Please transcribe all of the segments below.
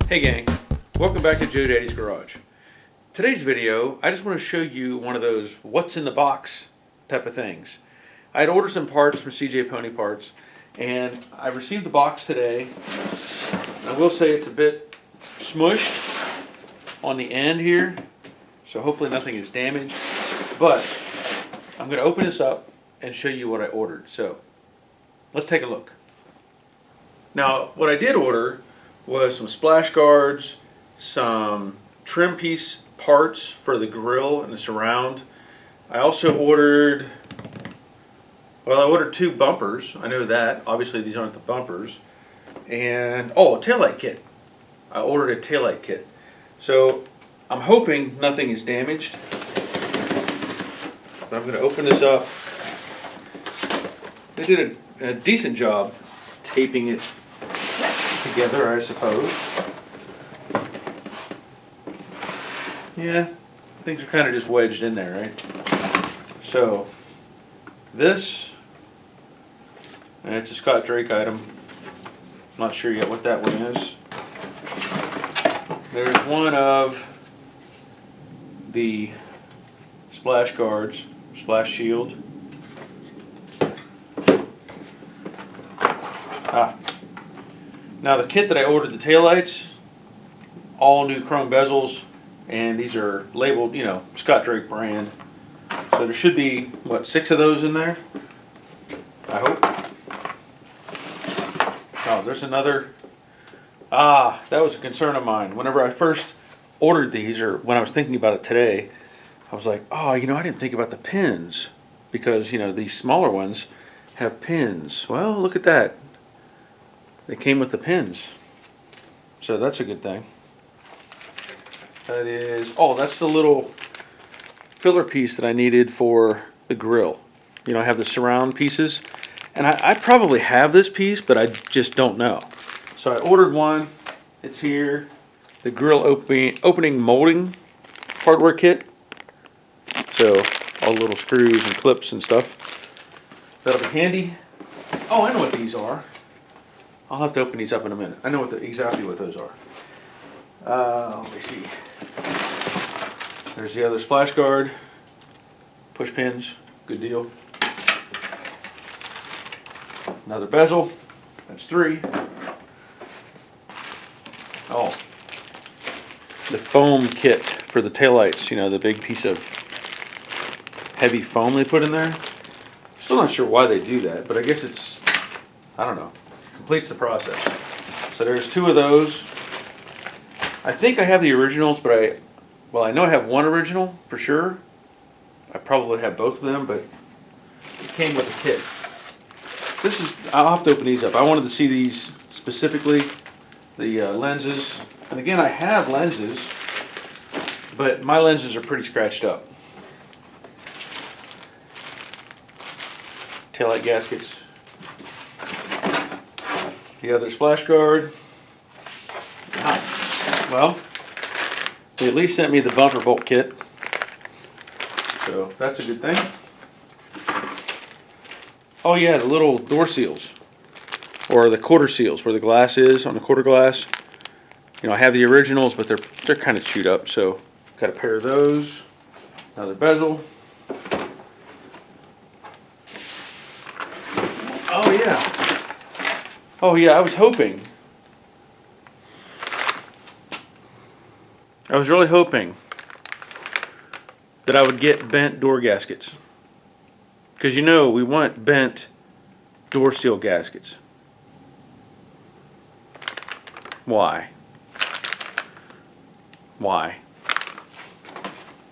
Hey gang, welcome back to Jade's Garage. Today's video, I just want to show you one of those what's in the box type of things. I had ordered some parts from CJ Pony Parts and I received the box today. I will say it's a bit smushed on the end here, so hopefully nothing is damaged, but I'm going to open this up and show you what I ordered. So let's take a look. Now what I did order was some splash guards, some trim piece parts for the grill and the surround. I also ordered, well, I ordered 2 bumpers. I know that. Obviously these aren't the bumpers. And, oh, a taillight kit. I ordered a taillight kit. So I'm hoping nothing is damaged. But I'm going to open this up. They did a decent job taping it together, I suppose. Yeah, things are kind of just wedged in there, right? So this, and it's a Scott Drake item. Not sure yet what that one is. There's one of the splash guards, splash shield. Now the kit that I ordered, the taillights, all new chrome bezels, and these are labeled, you know, Scott Drake brand. So there should be, what, 6 of those in there? I hope. Oh, there's another. That was a concern of mine. Whenever I first ordered these, or when I was thinking about it today, I was like, oh, you know, I didn't think about the pins. Because, you know, these smaller ones have pins. Well, look at that. They came with the pins, so that's a good thing. That is, oh, that's the little filler piece that I needed for the grill. You know, I have the surround pieces, and I probably have this piece, but I just don't know. So I ordered one. It's here. The grill opening molding hardware kit. So all the little screws and clips and stuff. That'll be handy. Oh, I know what these are. I'll have to open these up in a minute. I know exactly what those are. Let me see. There's the other splash guard. Push pins. Good deal. Another bezel. That's 3. Oh. The foam kit for the taillights. You know, the big piece of heavy foam they put in there. Still not sure why they do that, but I guess it's, I don't know. Completes the process. So there's 2 of those. I think I have the originals, but I know I have one original for sure. I probably have both of them, but it came with a kit. This is, I'll have to open these up. I wanted to see these specifically, the lenses. And again, I have lenses, but my lenses are pretty scratched up. Taillight gaskets. The other splash guard. Well, they at least sent me the bumper bolt kit, so that's a good thing. Oh yeah, the little door seals, or the quarter seals, where the glass is on the quarter glass. You know, I have the originals, but they're kind of chewed up, so got a pair of those. Another bezel. Oh yeah. Oh yeah, I was really hoping that I would get bent door gaskets. Because you know, we want bent door seal gaskets. Why? Why?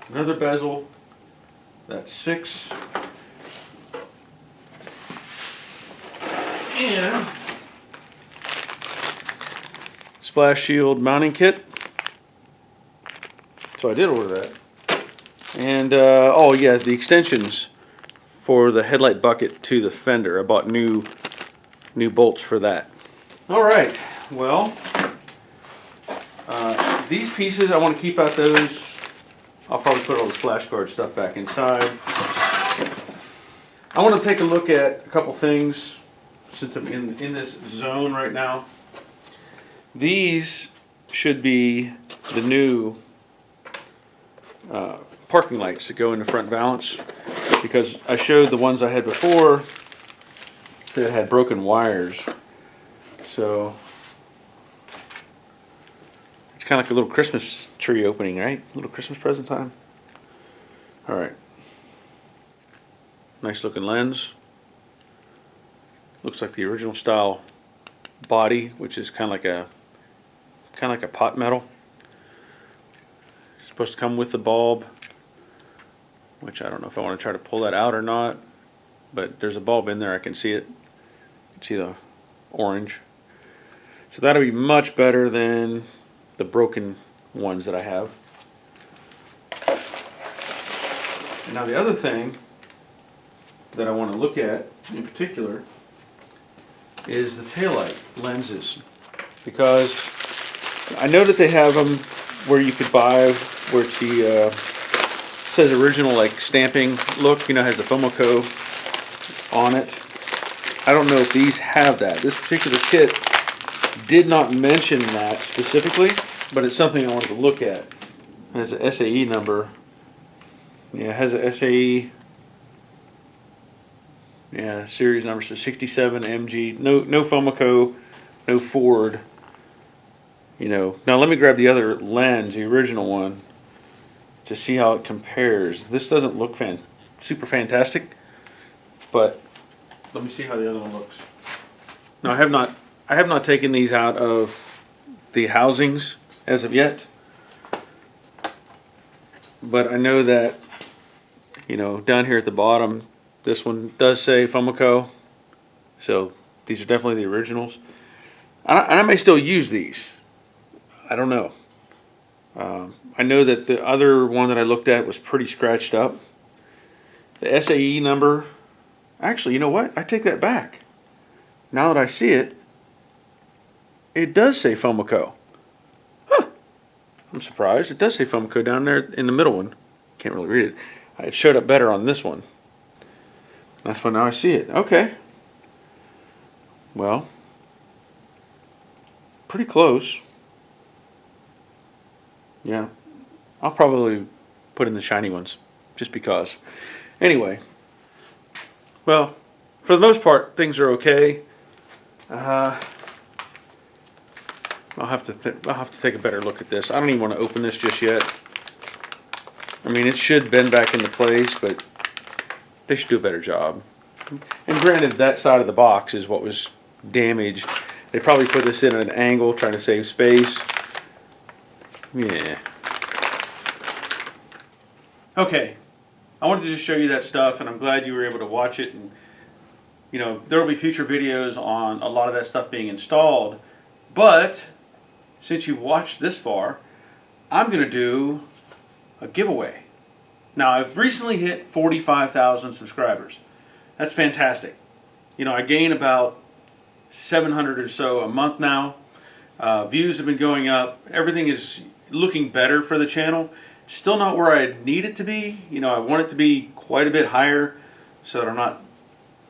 Another bezel. That's 6. And splash shield mounting kit. So I did order that. And oh yeah, the extensions for the headlight bucket to the fender. I bought new bolts for that. All right, well, these pieces, I want to keep out those. I'll probably put all the splash guard stuff back inside. I want to take a look at a couple things since I'm in this zone right now. These should be the new parking lights that go in the front valance, because I showed the ones I had before that had broken wires. So it's kind of like a little Christmas tree opening, right? A little Christmas present time. All right. Nice looking lens. Looks like the original style body, which is kind of like a pot metal. It's supposed to come with the bulb, which I don't know if I want to try to pull that out or not, but there's a bulb in there. I can see it. You can see the orange. So that'll be much better than the broken ones that I have. Now the other thing that I want to look at in particular is the taillight lenses, because I know that they have them where you could buy where it's the says original like stamping look, you know, has the Fomoco on it. I don't know if these have that. This particular kit did not mention that specifically, but it's something I wanted to look at. It has an SAE number. Yeah, it has a SAE. Yeah, series number, so 67 MG. No Fomoco, no Ford. You know. Now let me grab the other lens, the original one, to see how it compares. This doesn't look super fantastic, but let me see how the other one looks. Now I have not taken these out of the housings as of yet, but I know that, you know, down here at the bottom, this one does say Fomoco, so these are definitely the originals. And I may still use these. I don't know. I know that the other one that I looked at was pretty scratched up. The SAE number, actually, you know what? I take that back. Now that I see it, it does say Fomoco. Huh. I'm surprised. It does say Fomoco down there in the middle one. Can't really read it. It showed up better on this one. That's when now I see it. Okay. Well, pretty close. Yeah. I'll probably put in the shiny ones, just because. Anyway. Well, for the most part, things are okay. I'll have to take a better look at this. I don't even want to open this just yet. I mean, it should bend back into place, but they should do a better job. And granted, that side of the box is what was damaged. They probably put this in at an angle, trying to save space. Yeah. Okay. I wanted to just show you that stuff, and I'm glad you were able to watch it. And you know, there will be future videos on a lot of that stuff being installed. But since you watched this far, I'm going to do a giveaway. Now, I've recently hit 45,000 subscribers. That's fantastic. You know, I gain about 700 or so a month now. Views have been going up. Everything is looking better for the channel. Still not where I need it to be. You know, I want it to be quite a bit higher so that I'm not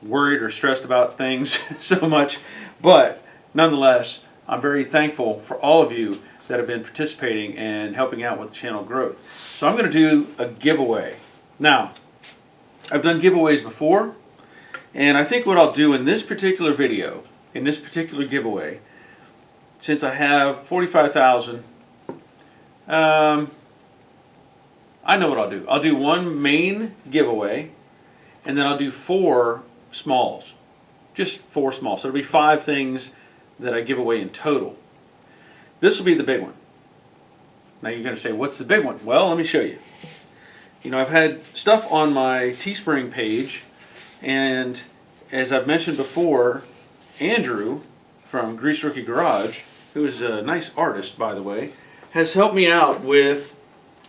worried or stressed about things so much. But nonetheless, I'm very thankful for all of you that have been participating and helping out with channel growth. So I'm going to do a giveaway. Now, I've done giveaways before, and I think what I'll do in this particular video, in this particular giveaway, since I have 45,000, I know what I'll do. I'll do one main giveaway, and then I'll do 4 smalls. Just 4 smalls. So it'll be 5 things that I give away in total. This will be the big one. Now you're going to say, what's the big one? Well, let me show you. You know, I've had stuff on my Teespring page, and as I've mentioned before, Andrew from Grease Rookie Garage, who is a nice artist, by the way, has helped me out with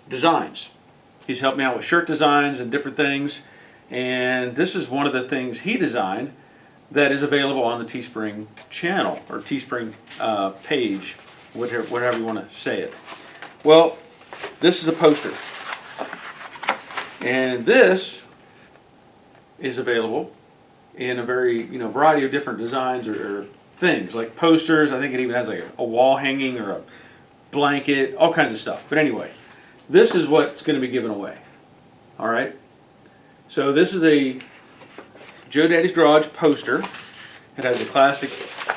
designs. He's helped me out with shirt designs and different things, and this is one of the things he designed that is available on the Teespring channel, or Teespring page, whatever you want to say it. Well, this is a poster, and this is available in a variety of different designs or things, like posters. I think it even has like a wall hanging or blanket, all kinds of stuff. But anyway, this is what's going to be given away. All right. So this is a Joe Daddy's Garage poster. It has a classic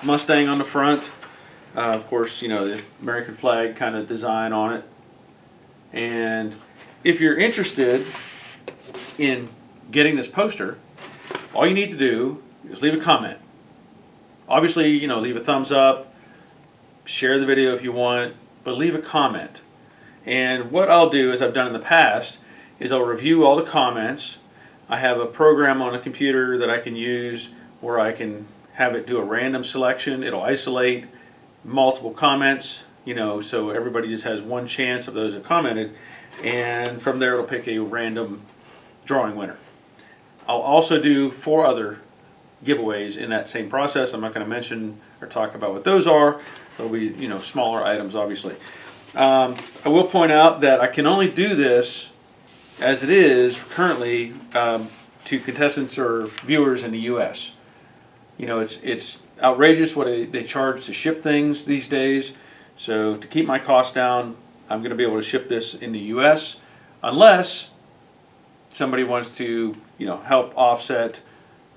Mustang on the front. Of course, you know, the American flag kind of design on it. And if you're interested in getting this poster, all you need to do is leave a comment. Obviously, you know, leave a thumbs up, share the video if you want, but leave a comment. And what I'll do, as I've done in the past, is I'll review all the comments. I have a program on a computer that I can use where I can have it do a random selection. It'll isolate multiple comments, you know, so everybody just has one chance of those that commented, and from there it'll pick a random drawing winner. I'll also do 4 other giveaways in that same process. I'm not going to mention or talk about what those are. They'll be, you know, smaller items, obviously. I will point out that I can only do this as it is currently to contestants or viewers in the U.S. You know, it's outrageous what they charge to ship things these days. So to keep my costs down, I'm going to be able to ship this in the U.S. unless somebody wants to, you know, help offset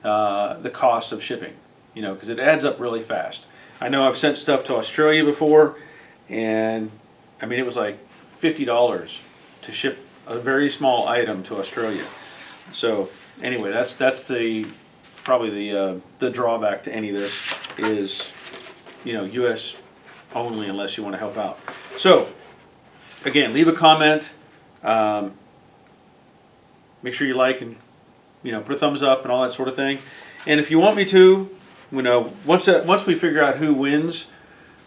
the cost of shipping. You know, because it adds up really fast. I know I've sent stuff to Australia before, and I mean it was like $50 to ship a very small item to Australia. So anyway, that's probably the drawback to any of this is, you know, U.S. only unless you want to help out. So again, leave a comment. Make sure you like and, you know, put a thumbs up and all that sort of thing. And if you want me to, you know, once we figure out who wins,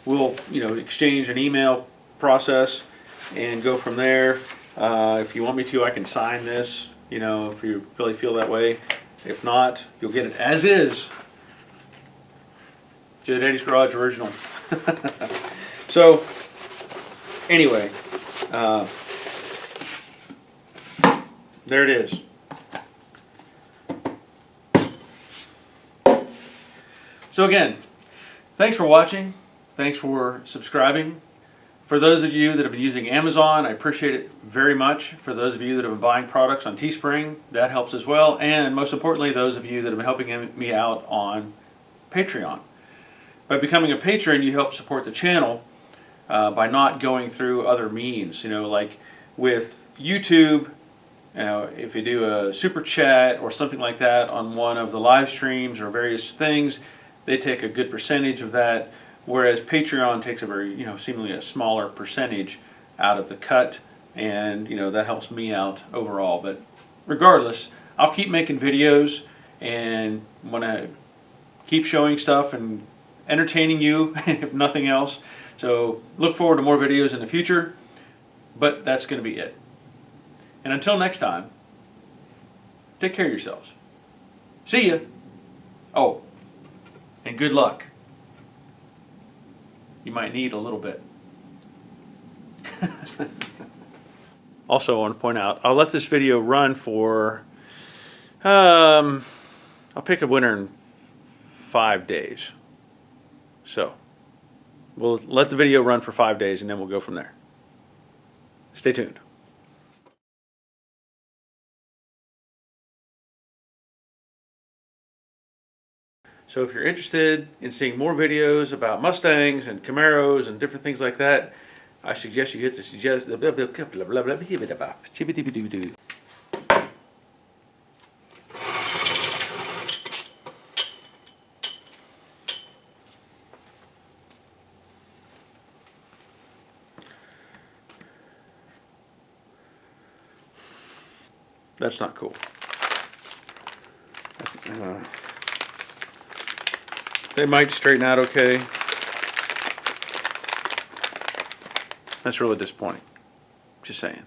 we'll, you know, exchange an email process and go from there. If you want me to, I can sign this, you know, if you really feel that way. If not, you'll get it as is. Joe Daddy's Garage original. So, anyway, there it is. So again, thanks for watching. Thanks for subscribing. For those of you that have been using Amazon, I appreciate it very much. For those of you that have been buying products on Teespring, that helps as well. And most importantly, those of you that have been helping me out on Patreon. By becoming a patron, you help support the channel by not going through other means. You know, like with YouTube, if you do a super chat or something like that on one of the live streams or various things, they take a good percentage of that. Whereas Patreon takes a very, you know, seemingly a smaller percentage out of the cut, and, you know, that helps me out overall. But regardless, I'll keep making videos and want to keep showing stuff and entertaining you, if nothing else. So look forward to more videos in the future, but that's going to be it. And until next time, take care of yourselves. See ya. Oh, and good luck. You might need a little bit. Also, I want to point out, I'll let this video run for, I'll pick a winner in 5 days. So, we'll let the video run for 5 days and then we'll go from there. Stay tuned. So if you're interested in seeing more videos about Mustangs and Camaros and different things like that, I suggest you hit the suggest. That's not cool. They might straighten out okay. That's really disappointing. Just saying.